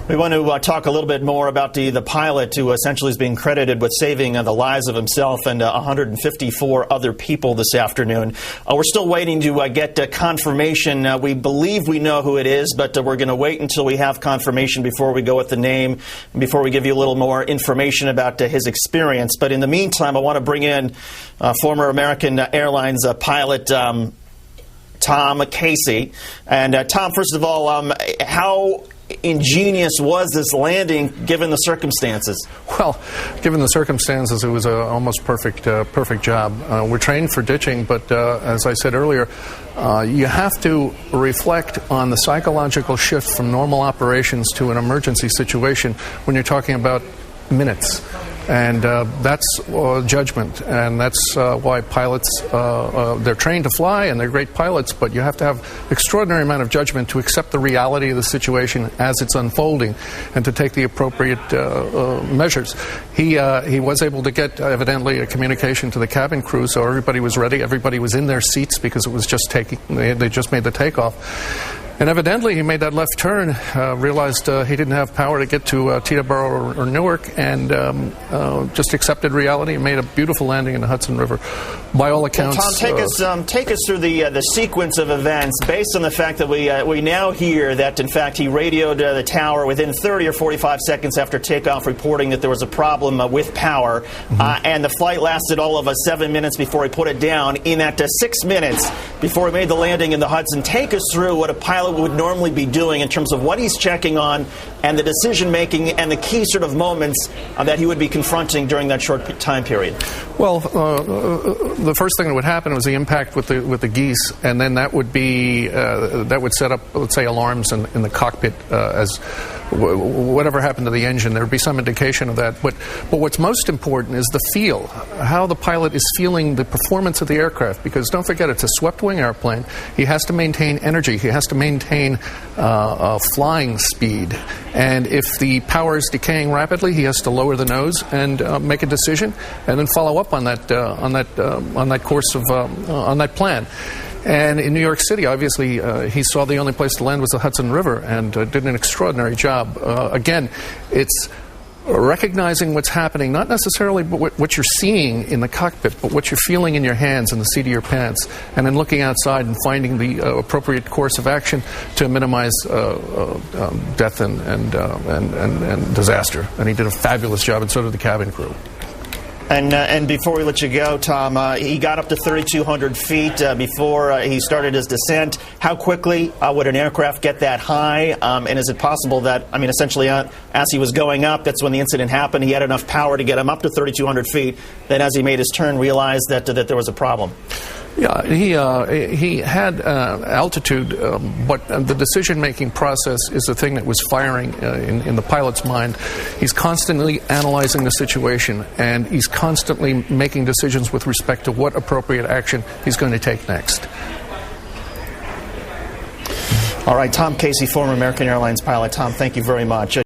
We want to talk a little bit more about the pilot who essentially is being credited with saving the lives of himself and 154 other people this afternoon. We're still waiting to get confirmation. We believe we know who it is, but we're going to wait until we have confirmation before we go with the name and before we give you a little more information about his experience. But in the meantime, I want to bring in former American Airlines pilot Tom Casey. And Tom, first of all, how ingenious was this landing given the circumstances? Well, given the circumstances, it was an almost perfect job. We're trained for ditching, but as I said earlier, you have to reflect on the psychological shift from normal operations to an emergency situation when you're talking about minutes. And that's judgment, and that's why pilots, they're trained to fly and they're great pilots, but you have to have extraordinary amount of judgment to accept the reality of the situation as it's unfolding and to take the appropriate measures. He was able to get, evidently, a communication to the cabin crew, so everybody was ready. Everybody was in their seats because it was just they just made the takeoff. And evidently, he made that left turn, realized he didn't have power to get to Teterboro or Newark, and just accepted reality and made a beautiful landing in the Hudson River. By all accounts, Tom, take us through the sequence of events based on the fact that we now hear that in fact he radioed the tower within 30 or 45 seconds after takeoff, reporting that there was a problem with power, and the flight lasted all of 7 minutes before he put it down. In that 6 minutes before he made the landing in the Hudson, take us through what a pilot would normally be doing in terms of what he's checking on and the decision making and the key sort of moments that he would be confronting during that short time period. Well, the first thing that would happen was the impact with the geese, and then that would be that would set up, let's say, alarms in the cockpit as whatever happened to the engine. There would be some indication of that. But what's most important is the feel, how the pilot is feeling the performance of the aircraft, because don't forget, it's a swept-wing airplane. He has to maintain energy. He has to maintain flying speed. And if the power is decaying rapidly, he has to lower the nose and make a decision, and then follow up on that course of on that plan. And in New York City, obviously, he saw the only place to land was the Hudson River, and did an extraordinary job. Again, it's recognizing what's happening, not necessarily what you're seeing in the cockpit, but what you're feeling in your hands and the seat of your pants, and then looking outside and finding the appropriate course of action to minimize death and disaster. And he did a fabulous job, and so did the cabin crew. And before we let you go, Tom, he got up to 3,200 feet before he started his descent. How quickly would an aircraft get that high? And is it possible that, essentially, as he was going up, that's when the incident happened, he had enough power to get him up to 3,200 feet, then as he made his turn, realized that there was a problem? Yeah, he had altitude, but the decision-making process is the thing that was firing in the pilot's mind. He's constantly analyzing the situation, and he's constantly making decisions with respect to what appropriate action he's going to take next. All right, Tom Casey, former American Airlines pilot. Tom, thank you very much.